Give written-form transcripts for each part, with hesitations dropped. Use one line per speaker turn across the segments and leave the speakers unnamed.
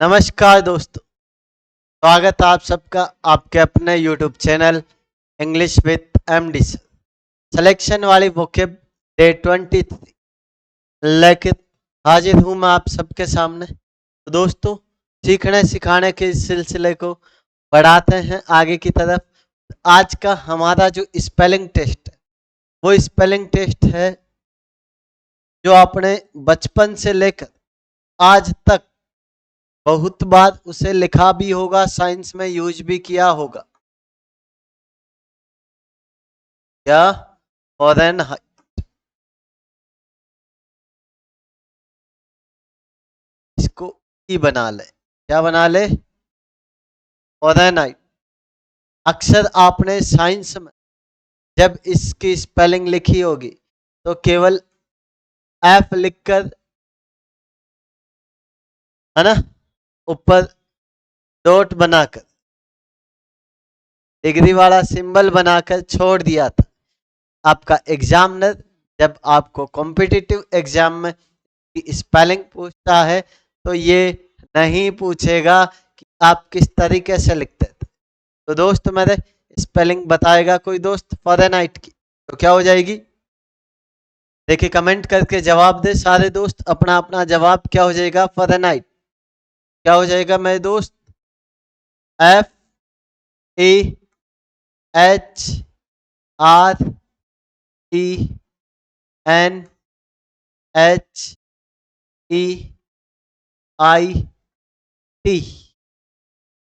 नमस्कार दोस्तों, स्वागत है आप सबका आपके अपने YouTube channel English with MD selection वाली वोकेब डे 23 लेकर हाजिर हूं मैं आप सबके सामने। तो दोस्तों, सीखने सिखाने के इस सिलसिले को बढ़ाते हैं आगे की तरफ। आज का हमारा जो स्पेलिंग टेस्ट है वो स्पेलिंग टेस्ट है जो आपने बचपन से लेकर आज तक बहुत बार उसे लिखा भी होगा, साइंस में यूज भी किया होगा। क्या फॉरेनहाइट, इसको ई बना ले। क्या बना ले? फॉरेनहाइट। अक्सर आपने साइंस में जब इसकी स्पेलिंग लिखी होगी तो केवल एफ लिखकर, है ना, ऊपर डॉट बनाकर डिग्री वाला सिंबल बनाकर छोड़ दिया था। आपका एग्जामिनर जब आपको कॉम्पिटिटिव एग्जाम में स्पेलिंग पूछता है तो ये नहीं पूछेगा कि आप किस तरीके से लिखते थे। तो दोस्त मेरे स्पेलिंग बताएगा कोई दोस्त फॉरेनहाइट की, तो क्या हो जाएगी? देखिए, कमेंट करके जवाब दे सारे दोस्त अपना अपना जवाब। क्या हो जाएगा? फॉरेनहाइट। क्या हो जाएगा मेरे दोस्त? FAHRENHEIT।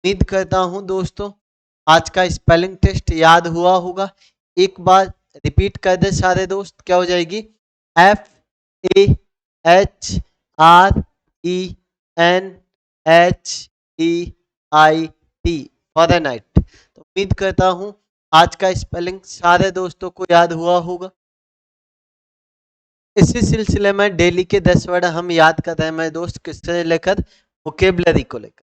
उम्मीद करता हूं दोस्तों आज का स्पेलिंग टेस्ट याद हुआ होगा। एक बार रिपीट कर दे सारे दोस्त। क्या हो जाएगी? FAHRENHEIT, Fahrenheit. तो उम्मीद करता हूं आज का स्पेलिंग सारे दोस्तों को याद हुआ होगा। इसी सिलसिले में डेली के 10 वर्ड हम याद कर रहे हैं मेरे दोस्त, किससे लेकर? वोकेबलरी को लेकर।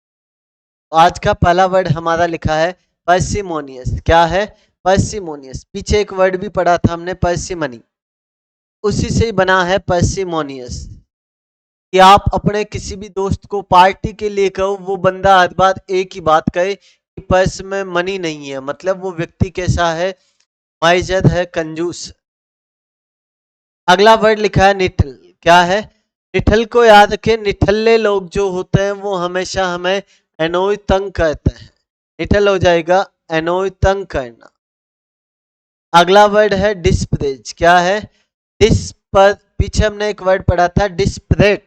आज का पहला वर्ड हमारा लिखा है पर्सिमोनियस। क्या है? पर्सिमोनियस। पीछे एक वर्ड भी पढ़ा था हमने, पर्सिमनी, उसी से ही बना है पर्सिमोनियस। कि आप अपने किसी भी दोस्त को पार्टी के लिए कहो, वो बंदा हर बार एक ही बात कहे कि पर्स में मनी नहीं है, मतलब वो व्यक्ति कैसा है? माइजर है, कंजूस। अगला वर्ड लिखा है निठल। क्या है? निठल को याद रखें, निठल्ले लोग जो होते हैं वो हमेशा हमें एनोय तंग करते हैं। निठल हो जाएगा एनोय तंग करना। अगला वर्ड है डिस्प्रेज। क्या है? डिस पर पीछे हमने एक वर्ड पढ़ा था डिस्परेट,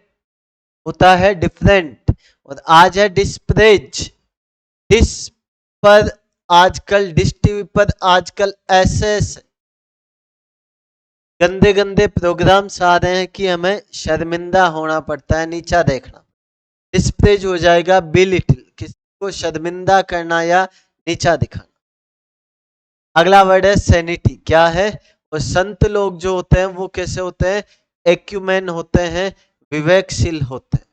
होता है डिफरेंट, और आज है डिस्प्रेज। डिस पर आजकल, डिश टीवी पर आजकल ऐसे गंदे गंदे प्रोग्राम्स आ रहे हैं कि हमें शर्मिंदा होना पड़ता है, नीचा देखना। डिस्प्रेज हो जाएगा बिलिटिल, किसी को शर्मिंदा करना या नीचा दिखाना। अगला वर्ड है सैनिटी। क्या है? और संत लोग जो होते हैं वो कैसे होते हैं? एक्यूमेन होते हैं, विवेकशील होते हैं।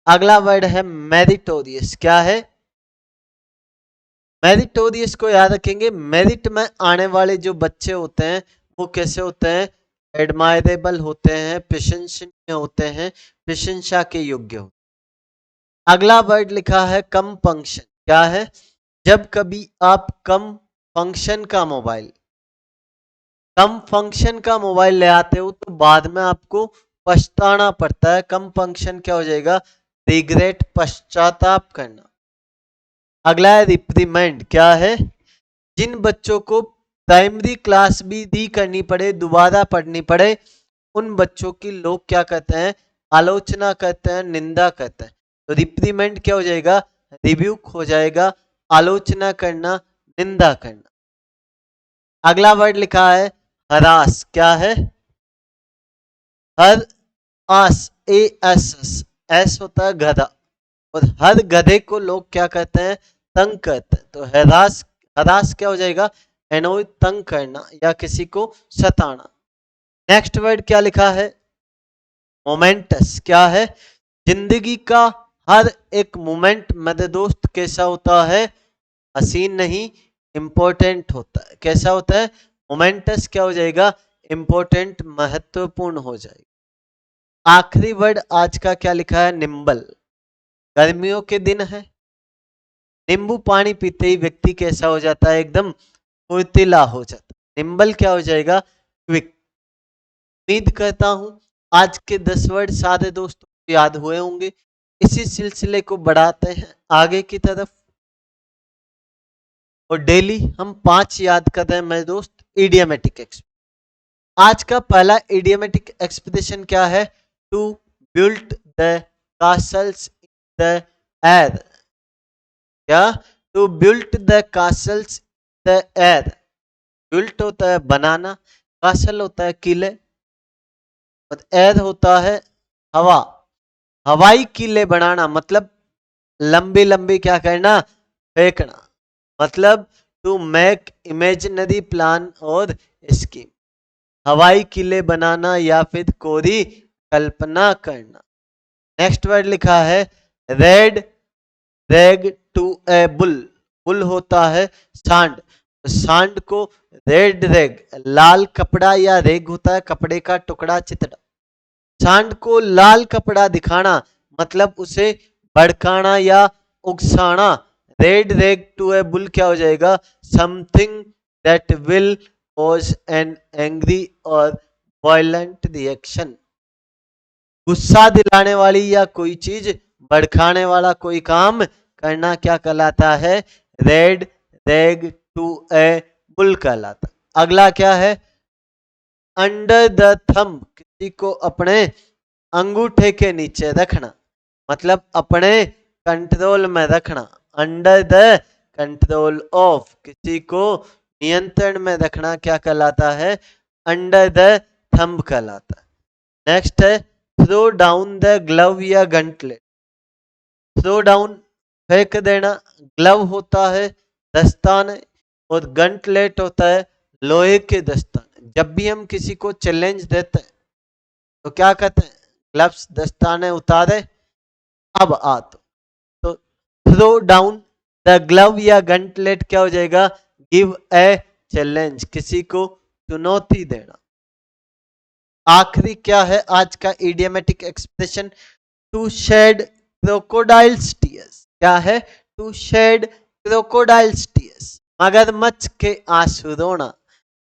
अगला वर्ड है मेरिटोरियस। क्या है? मेरिटोरियस को याद रखेंगे, मेरिट में आने वाले जो बच्चे होते हैं वो कैसे होते हैं? एडमायरेबल होते हैं, प्रशंसनीय होते हैं, प्रशंसा के योग्य होते हैं। अगला वर्ड लिखा है कम फंक्शन। क्या है? जब कभी आप कम फंक्शन का मोबाइल ले आते हो तो बाद में आपको पछताना पड़ता है। कम फंक्शन क्या हो जाएगा? रिग्रेट, पश्चाताप करना। अगला है रिप्रीमेंड। क्या है? जिन बच्चों को प्राइमरी क्लास भी दी करनी पड़े, दोबारा पढ़नी पड़े, उन बच्चों की लोग क्या कहते हैं? आलोचना करते हैं, निंदा करते हैं। तो रिप्रीमेंड क्या हो जाएगा? रिब्यूक हो जाएगा, आलोचना करना, निंदा करना। अगला वर्ड लिखा है हरास। क्या है? हर आस, ए एस एस, एस होता है गधा, और हर गधे को लोग क्या कहते हैं? तंग करते हैं। तो हरास, हरास क्या हो जाएगा? एनोय, तंग करना या किसी को सताना। नेक्स्ट वर्ड क्या लिखा है? मोमेंटस। क्या है? जिंदगी का हर एक मोमेंट मेरे दोस्त कैसा होता है? हसीन नहीं, इंपॉर्टेंट होता है। कैसा होता है? मोमेंटस क्या हो जाएगा? इंपॉर्टेंट, महत्वपूर्ण हो जाएगा। आखिरी वर्ड आज का क्या लिखा है? निम्बल। गर्मियों के दिन है। नींबू पानी पीते ही व्यक्ति कैसा हो जाता है, एकदम फुर्तीला हो जाता है। निम्बल क्या हो जाएगा, क्विक। उम्मीद करता हूं आज के 10 वर्ड सारे दोस्तों को याद हुए होंगे। इसी सिलसिले को बढ़ाते हैं आगे की तरफ और डेली हम 5 याद कर रहे हैं मेरे दोस्त, इडियमेटिक एक्सप्रेशन। आज का पहला इडियमेटिक एक्सप्रेशन क्या है, to build the castles in the air. क्या, to build the castles in the air. Built होता है बनाना, कासल होता है किले, और एयर होता है हवा। हवाई किले बनाना मतलब लंबी लंबी क्या करना, फेंकना। मतलब टू मेक इमेजिनरी प्लान और स्कीम। हवाई किले बनाना या फिर कोरी कल्पना करना। नेक्स्ट वर्ड लिखा है रेड रेग टू ए बुल। बुल होता है सांड, सांड को रेड रेग, लाल कपड़ा या रेग होता है कपड़े का टुकड़ा, चितड़ा। सांड को लाल कपड़ा दिखाना मतलब उसे भड़काना या उकसाना। रेड रेग टू ए बुल क्या हो जाएगा, something that will cause an angry और वायलेंट रिएक्शन। गुस्सा दिलाने वाली या कोई चीज भड़काने वाला कोई काम करना क्या कहलाता है, रेड रेग टू ए बुल कहलाता। अगला क्या है, अंडर द थंब, किसी को अपने अंगूठे के नीचे रखना मतलब अपने कंट्रोल में रखना। अंडर द कंट्रोल ऑफ, किसी को नियंत्रण में रखना क्या कहलाता है, अंडर द थंब कहलाता है। नेक्स्ट है थ्रो डाउन द ग्लव या गंटलेट। थ्रो डाउन फेंक देना, ग्लव होता है दस्ताने और गंटलेट होता है लोहे के दस्ताने। जब भी हम किसी को चैलेंज देते हैं तो क्या कहते हैं, ग्लव्स दस्ताने उतारे अब आ। तो थ्रो डाउन द ग्लव या गंटलेट क्या हो जाएगा, गिव ए चैलेंज, किसी को चुनौती देना। आखिरी क्या है आज का idiomatic expression, to shed crocodiles tears. क्या है, टू शेड क्रोकोडाइल्स टीयर्स, मगरमच्छ के आंसू रोना,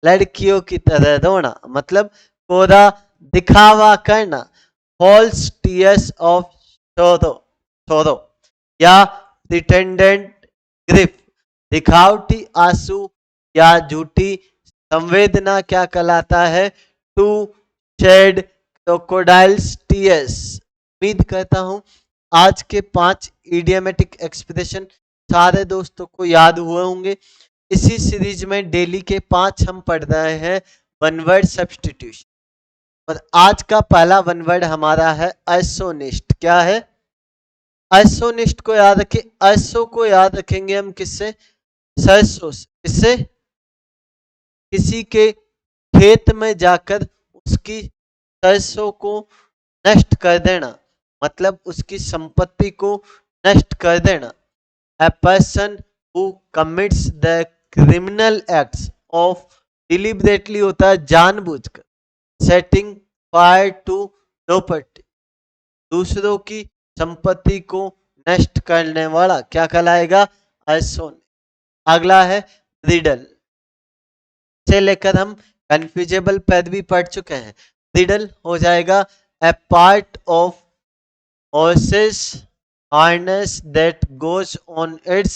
लड़कियों की तरह रोना मतलब कोरा दिखावा करना। फॉल्स टीयर्स ऑफ सोरो, सोरो या प्रिटेंडेंट ग्रिफ, दिखावटी आंसू या झूठी संवेदना क्या कहलाता है, टू शेड क्रोकोडाइल्स टीयर्स। उम्मीद करता हूं आज के 5 इडियमेटिक एक्सप्रेशन सारे दोस्तों को याद हुए होंगे। इसी सीरीज में डेली के 5 हम पढ़ रहे हैं वन वर्ड सब्स्टिट्यूशन, और आज का पहला वन वर्ड हमारा है आइसोनिस्ट। क्या है, आइसोनिस्ट को याद रखें। आइसो को याद रखेंगे हम किससे, सरसों से। किससे, किसी के खेत में जाकर उसकी सरसों को नष्ट कर देना मतलब उसकी संपत्ति को नष्ट कर देना। A person who commits the criminal acts of, deliberately होता है जानबूझकर, सेटिंग फायर टू प्रॉपर्टी, दूसरों की संपत्ति को नष्ट करने वाला क्या कहलाएगा, आइसोन। अगला है रिडल, से लेकर हम कंफ्यूजेबल पद भी पढ़ चुके हैं। रिडल हो जाएगा a part of horse's harness that goes on its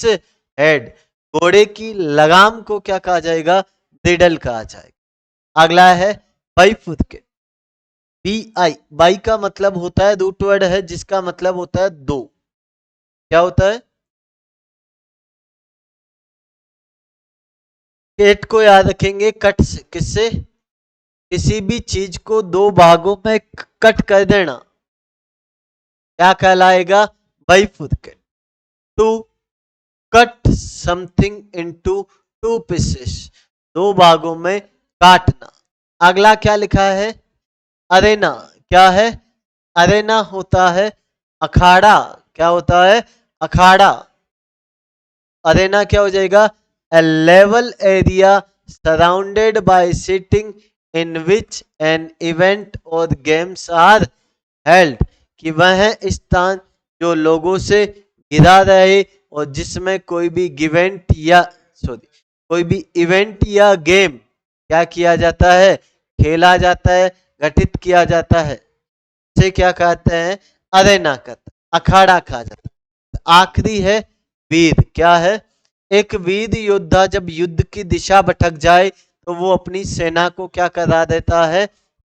head, घोड़े की लगाम को क्या कहा जाएगा, रिडल कहा जाएगा। अगला है बाई फुट के, बी आई, बाई का मतलब होता है रूट वर्ड है जिसका मतलब होता है दो। क्या होता है, केट को याद रखेंगे कट से। किससे, किसी भी चीज को दो भागों में कट कर देना क्या कहलाएगा, bifurcate. To cut something into two pieces, दो भागों में काटना। अगला क्या लिखा है, अरेना। क्या है, अरेना होता है अखाड़ा। क्या होता है, अखाड़ा। अरेना क्या हो जाएगा, a level area surrounded by sitting in which an event और गेम्स आर हेल्ड, कि वह स्थान जो लोगों से घिरा रहे और जिसमें कोई भी कोई भी इवेंट या गेम क्या किया जाता है, खेला जाता है, गठित किया जाता है, से क्या कहते हैं, अरेना कहते हैं, अखाड़ा कहा जाता है। आखिरी है वीर। क्या है, एक वीर योद्धा जब युद्ध की दिशा भटक जाए तो वो अपनी सेना को क्या करा देता है,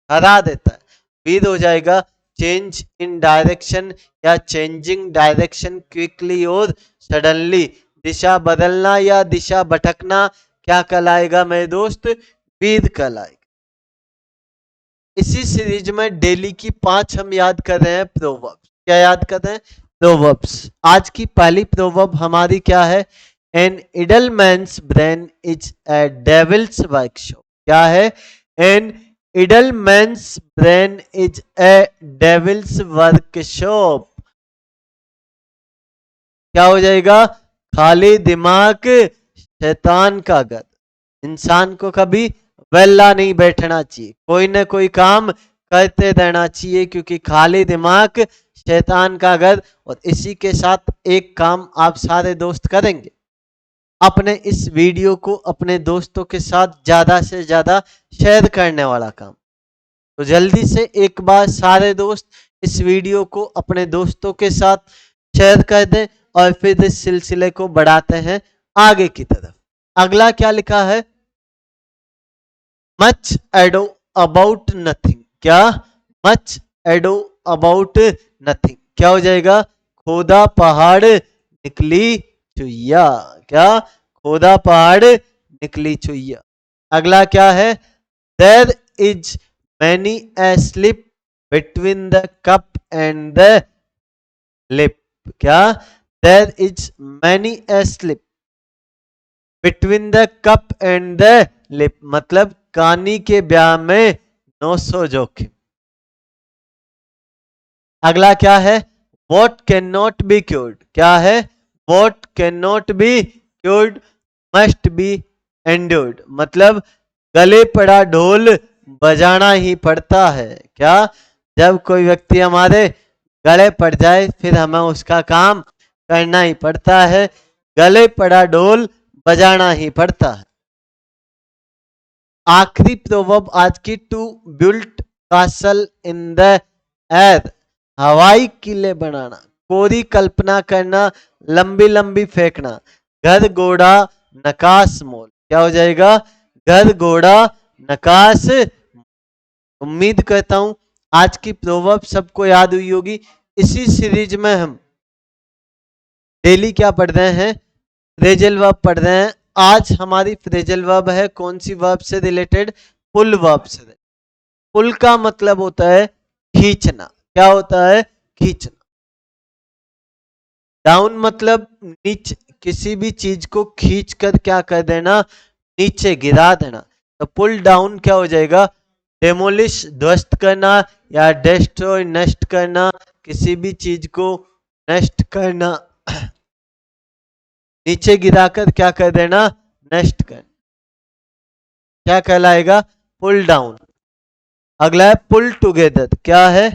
हरा देता है। वीर हो जाएगा चेंज इन डायरेक्शन या चेंजिंग डायरेक्शन क्विकली और सडनली, दिशा बदलना या दिशा भटकना क्या कहलाएगा मेरे दोस्त, वीर कहलाएगा। इसी सीरीज में डेली की 5 हम याद कर रहे हैं प्रोवर्ब्स। क्या याद कर रहे हैं, प्रोवर्ब्स। आज की पहली प्रोवर्ब हमारी क्या है, an idle man's brain is a devil's workshop. क्या है, an idle man's brain is a devil's workshop. क्या हो जाएगा, खाली दिमाग शैतान का घर। इंसान को कभी वेला नहीं बैठना चाहिए, कोई ना कोई काम करते रहना चाहिए, क्योंकि खाली दिमाग शैतान का घर। और इसी के साथ एक काम आप सारे दोस्त करेंगे, अपने इस वीडियो को अपने दोस्तों के साथ ज्यादा से ज्यादा शेयर करने वाला काम। तो जल्दी से एक बार सारे दोस्त इस वीडियो को अपने दोस्तों के साथ शेयर कर दें और फिर इस सिलसिले को बढ़ाते हैं आगे की तरफ। अगला क्या लिखा है, मच एडो अबाउट नथिंग। क्या, मच एडो अबाउट नथिंग। क्या हो जाएगा, खोदा पहाड़ निकली चुईया। क्या, खोदा पहाड़ निकली चुईया। अगला क्या है, there is many a slip between the cup and the lip. क्या, there is many a slip between the cup and the lip, मतलब कानी के ब्याह में 900 जोखिम। अगला क्या है, what can not be cured. क्या है, what can not be cured must be endured, मतलब गले पड़ा ढोल बजाना ही पड़ता है। क्या, जब कोई व्यक्ति हमारे गले पड़ जाए फिर हमें उसका काम करना ही पड़ता है, गले पड़ा ढोल बजाना ही पड़ता है। आखिरी प्रोवर्ब आज की, to built castle in the air, हवाई किले बनाना, कोरी कल्पना करना, लंबी लंबी फेंकना, घर घोड़ा नकाश मोल। क्या हो जाएगा, घर घोड़ा नकाश। उम्मीद करता हूं आज की प्रोवर्ब सबको याद हुई होगी। इसी सीरीज में हम डेली क्या पढ़ रहे हैं, फ्रेजल वर्ब पढ़ रहे हैं। आज हमारी फ्रेजल वर्ब है कौन सी वर्ब से रिलेटेड, पुल वर्ब से। पुल का मतलब होता है खींचना। क्या होता है, खींचना। डाउन मतलब नीचे, किसी भी चीज को खींच कर क्या कर देना, नीचे गिरा देना। तो पुल डाउन क्या हो जाएगा, डेमोलिश ध्वस्त करना या डेस्ट्रॉय नष्ट करना, किसी भी चीज को नष्ट करना, नीचे गिराकर क्या कर देना, नष्ट कर, क्या कहलाएगा, पुल डाउन। अगला है पुल टुगेदर। क्या है,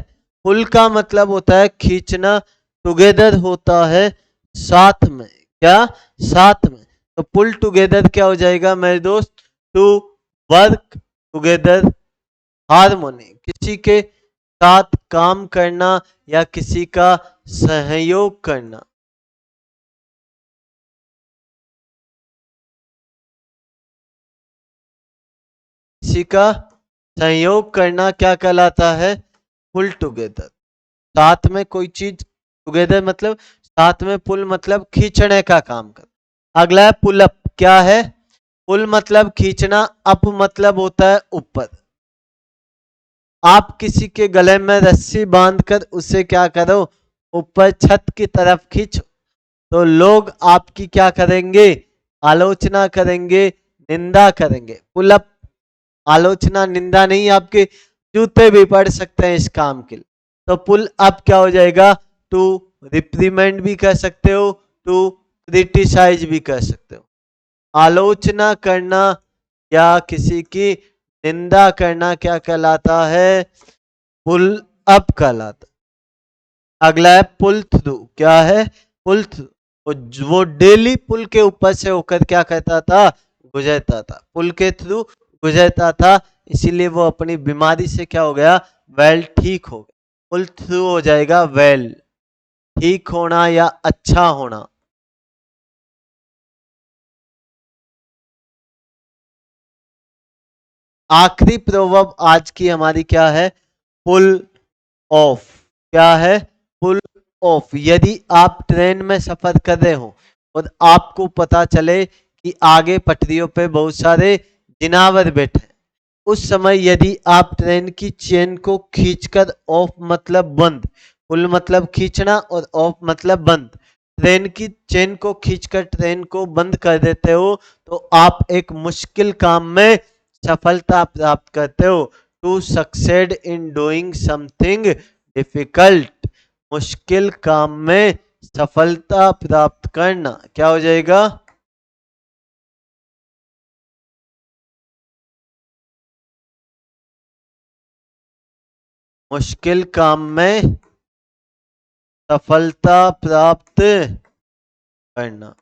पुल का मतलब होता है खींचना, टुगेदर होता है साथ में। क्या, साथ में। तो पुल टुगेदर क्या हो जाएगा मेरे दोस्त, टू वर्क टुगेदर हारमोनी, किसी के साथ काम करना या किसी का सहयोग करना। किसी का सहयोग करना क्या कहलाता है, पुल टुगेदर। साथ में कोई चीज, टुगेदर मतलब साथ में, पुल मतलब खींचने का काम कर। अगला है पुल अप। क्या है, पुल मतलब खींचना, अप मतलब होता है ऊपर। आप किसी के गले में रस्सी बांधकर उसे क्या करो, ऊपर छत की तरफ खींचो, तो लोग आपकी क्या करेंगे, आलोचना करेंगे, निंदा करेंगे। पुल अप, आलोचना निंदा नहीं, आपके जूते भी पड़ सकते हैं इस काम के लिए। तो पुल अप क्या हो जाएगा, टू रिप्रीमेंड भी कर सकते हो, टू क्रिटिसाइज भी कर सकते हो। आलोचना करना या किसी की निंदा करना क्या कहलाता है, पुल अप कहलाता। अगला है पुल थ्रू, क्या है? Pull through. वो डेली पुल के ऊपर से होकर क्या करता था? गुजरता था, पुल के थ्रू गुजरता था, इसीलिए वो अपनी बीमारी से क्या हो गया? वेल, ठीक हो गया। पुल थ्रू हो जाएगा वेल, ठीक होना या अच्छा होना। आखिरी प्रोवर्ब आज की हमारी क्या है? पुल ऑफ। क्या है? पुल ऑफ। यदि आप ट्रेन में सफर कर रहे हो और आपको पता चले कि आगे पटरियों पे बहुत सारे जिनावर बैठे हैं, उस समय यदि आप ट्रेन की चेन को खींचकर, ऑफ मतलब बंद, पुल मतलब खींचना और ऑफ मतलब बंद, ट्रेन की चेन को खींचकर ट्रेन को बंद कर देते हो तो आप एक मुश्किल काम में सफलता प्राप्त करते हो। To succeed in doing something difficult, मुश्किल काम में सफलता प्राप्त करना, क्या हो जाएगा? मुश्किल काम में सफलता प्राप्त करना।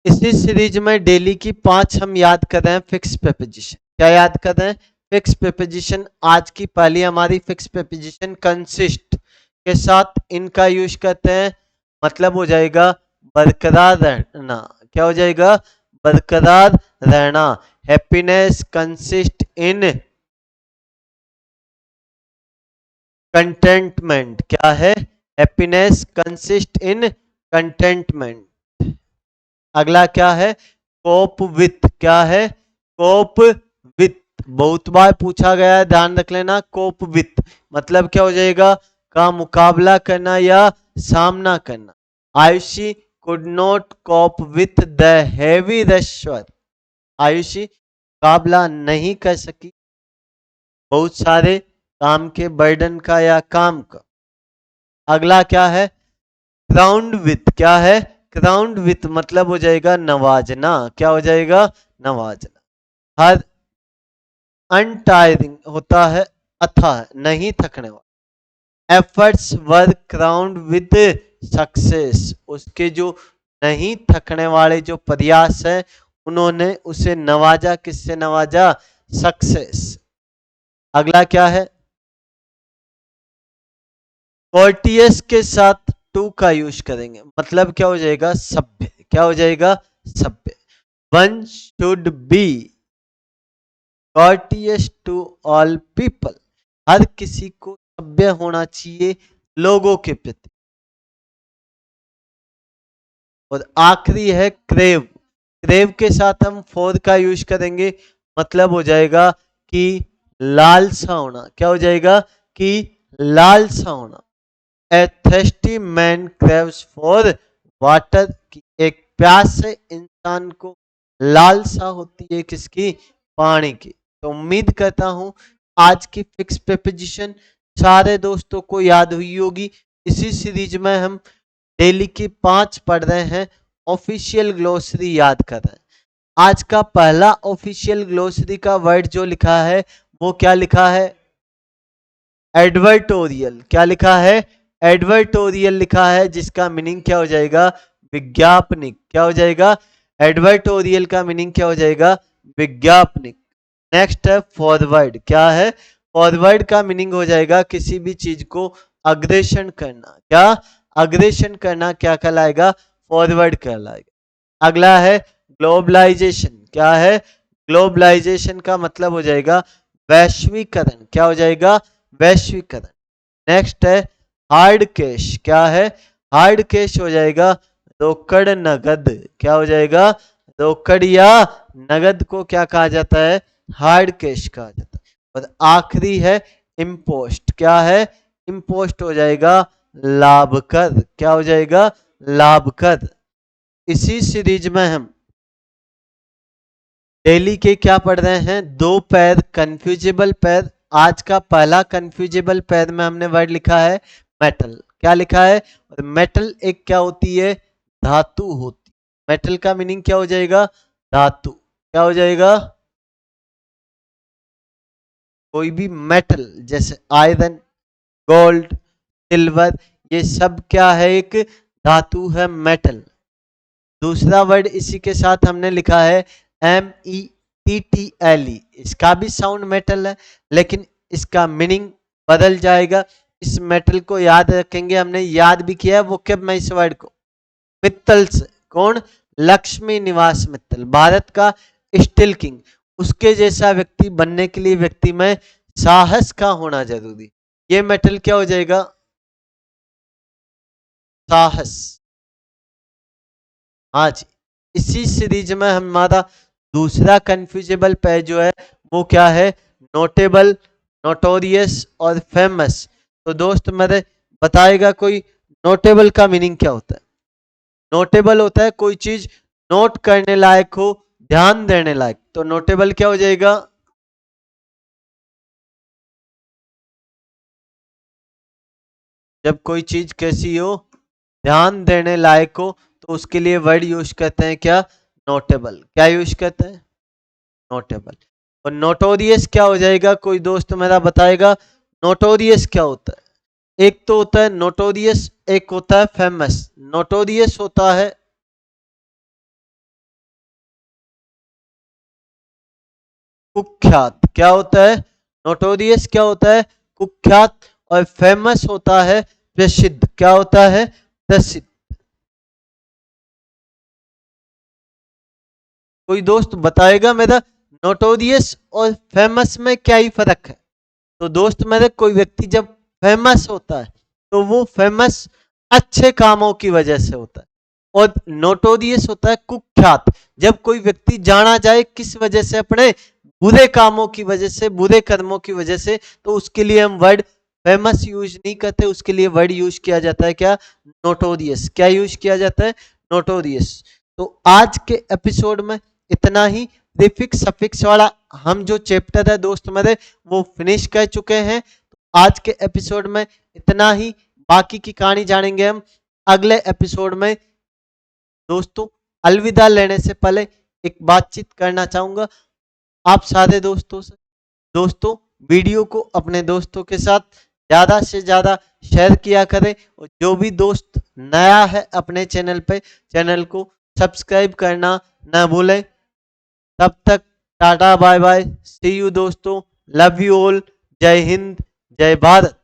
इसी सीरीज में डेली की 5 हम याद कर रहे हैं फिक्स प्रीपोजिशन। क्या याद कर रहे हैं? Fix preposition. आज की पहली हमारी फिक्स प्रीपोजिशन कंसिस्ट के साथ इनका यूज करते हैं, मतलब हो जाएगा बरकरार रहना। क्या हो जाएगा? बरकरार रहना। Happiness consist in contentment. क्या है? Happiness consist in contentment. अगला क्या है? Cope with. क्या है? Cope with. बहुत बार पूछा गया है, ध्यान रख लेना। कोप विथ मतलब क्या हो जाएगा? का मुकाबला करना या सामना करना। Ayushi could not cope with the heavy rush hour. Ayushi मुकाबला नहीं कर सकी बहुत सारे काम के बर्डन का या काम का। अगला क्या है? Crowned with. क्या है? क्राउंड विथ मतलब हो जाएगा नवाजना। क्या हो जाएगा? नवाजना। हर अनटायरिंग होता है अथाह, नहीं थकने वाला। Efforts were crowned with success, उसके जो नहीं थकने वाले जो प्रयास है उन्होंने उसे नवाजा। किससे नवाजा? सक्सेस। अगला क्या है? कोर्टियस के साथ टू का यूज करेंगे, मतलब क्या हो जाएगा? सभ्य। क्या हो जाएगा? सभ्य। One should be courteous to all people, हर किसी को सभ्य होना चाहिए लोगों के प्रति। और आखिरी है क्रेव। क्रेव के साथ हम फोर का यूज करेंगे, मतलब हो जाएगा कि लालसा होना। क्या हो जाएगा? कि लालसा होना। ए thirsty man craves for water, की एक प्यासे इंसान को लालसा होती है किसकी? पानी की। तो उम्मीद करता हूं आज की फिक्स प्रीपोजिशन सारे दोस्तों को याद हुई होगी। इसी सीरीज में हम डेली की 5 पढ़ रहे हैं, ऑफिशियल ग्लोसरी याद कर रहे हैं। आज का पहला ऑफिशियल ग्लोसरी का वर्ड जो लिखा है वो क्या लिखा है? एडवर्टोरियल। क्या लिखा है? एडवर्टोरियल लिखा है, जिसका मीनिंग क्या हो जाएगा? विज्ञापनिक। क्या हो जाएगा? एडवर्टोरियल का मीनिंग क्या हो जाएगा? विज्ञापनिक। नेक्स्ट है फॉरवर्ड। क्या है? फॉरवर्ड का मीनिंग हो जाएगा किसी भी चीज को अग्रेषण करना। क्या? अग्रेषण करना क्या कहलाएगा? फॉरवर्ड कहलाएगा। अगला है ग्लोबलाइजेशन। क्या है? ग्लोबलाइजेशन का मतलब हो जाएगा वैश्वीकरण। क्या हो जाएगा? वैश्वीकरण। नेक्स्ट है हार्ड कैश। क्या है? हार्ड कैश हो जाएगा रोकड़ नगद। क्या हो जाएगा? रोकड़ या नगद को क्या कहा जाता है? हार्ड कैश कहा जाता है। और आखिरी है इम्पोस्ट। क्या है? इम्पोस्ट हो जाएगा लाभ कर। क्या हो जाएगा? लाभ कर। इसी सीरीज में हम डेली के क्या पढ़ रहे हैं? दो पैर कंफ्यूजेबल पैर। आज का पहला कंफ्यूजेबल पैर में हमने वर्ड लिखा है मेटल। क्या लिखा है? और मेटल एक क्या होती है? धातु होती। मेटल का मीनिंग क्या हो जाएगा? धातु। क्या हो जाएगा? कोई भी मेटल जैसे आयरन, गोल्ड, सिल्वर, ये सब क्या है, एक धातु है, मेटल। दूसरा वर्ड इसी के साथ हमने लिखा है METTLE, इसका भी साउंड मेटल है, लेकिन इसका मीनिंग बदल जाएगा। इस मेटल को याद रखेंगे, हमने याद भी किया है वो कब में इस वर्ड को, मित्तल से। कौन? लक्ष्मी निवास मित्तल, भारत का स्टील किंग। उसके जैसा व्यक्ति बनने के लिए व्यक्ति में साहस का होना जरूरी। ये मेटल क्या हो जाएगा? साहस। हाँ जी। इसी सीरीज में हमारा दूसरा कंफ्यूजेबल पेज जो है वो क्या है? नोटेबल, नोटोरियस और फेमस। तो दोस्त मेरे बताएगा कोई, नोटेबल का मीनिंग क्या होता है? नोटेबल होता है कोई चीज नोट करने लायक हो, ध्यान देने लायक। तो नोटेबल क्या हो जाएगा? जब कोई चीज कैसी हो, ध्यान देने लायक हो, तो उसके लिए वर्ड यूज करते हैं क्या? नोटेबल। क्या यूज करते हैं? नोटेबल। और नोटोरियस क्या हो जाएगा? कोई दोस्त मेरा बताएगा नोटोरियस क्या होता है? एक तो होता है नोटोरियस, एक होता है फेमस। नोटोरियस होता है कुख्यात। क्या होता है? नोटोरियस क्या होता है? कुख्यात। और फेमस होता है प्रसिद्ध। क्या होता है? प्रसिद्ध। कोई दोस्त बताएगा मेरा नोटोरियस और फेमस में क्या ही फर्क है? तो दोस्त मेरे, कोई व्यक्ति जब फेमस होता है तो वो फेमस अच्छे कामों की वजह से होता है, और नोटोरियस होता है कुख्यात। जब कोई व्यक्ति जाना जाए किस वजह से? अपने बुरे कामों की वजह से, बुरे कर्मों की वजह से। तो उसके लिए हम वर्ड फेमस यूज नहीं करते, उसके लिए वर्ड यूज किया जाता है क्या? नोटोरियस। क्या यूज किया जाता है? नोटोरियस। तो आज के एपिसोड में इतना ही। प्रीफिक्स सफिक्स वाला हम जो चैप्टर है दोस्त मेरे वो फिनिश कर चुके हैं। तो आज के एपिसोड में इतना ही। बाकी की कहानी जानेंगे हम अगले एपिसोड में। दोस्तों, अलविदा लेने से पहले एक बातचीत करना चाहूंगा आप सारे दोस्तों से। दोस्तों, वीडियो को अपने दोस्तों के साथ ज़्यादा से ज़्यादा शेयर किया करें, और जो भी दोस्त नया है अपने चैनल पे, चैनल को सब्सक्राइब करना ना भूलें। तब तक tata bye bye, see you दोस्तों, लव यू ऑल, जय हिंद, जय भारत।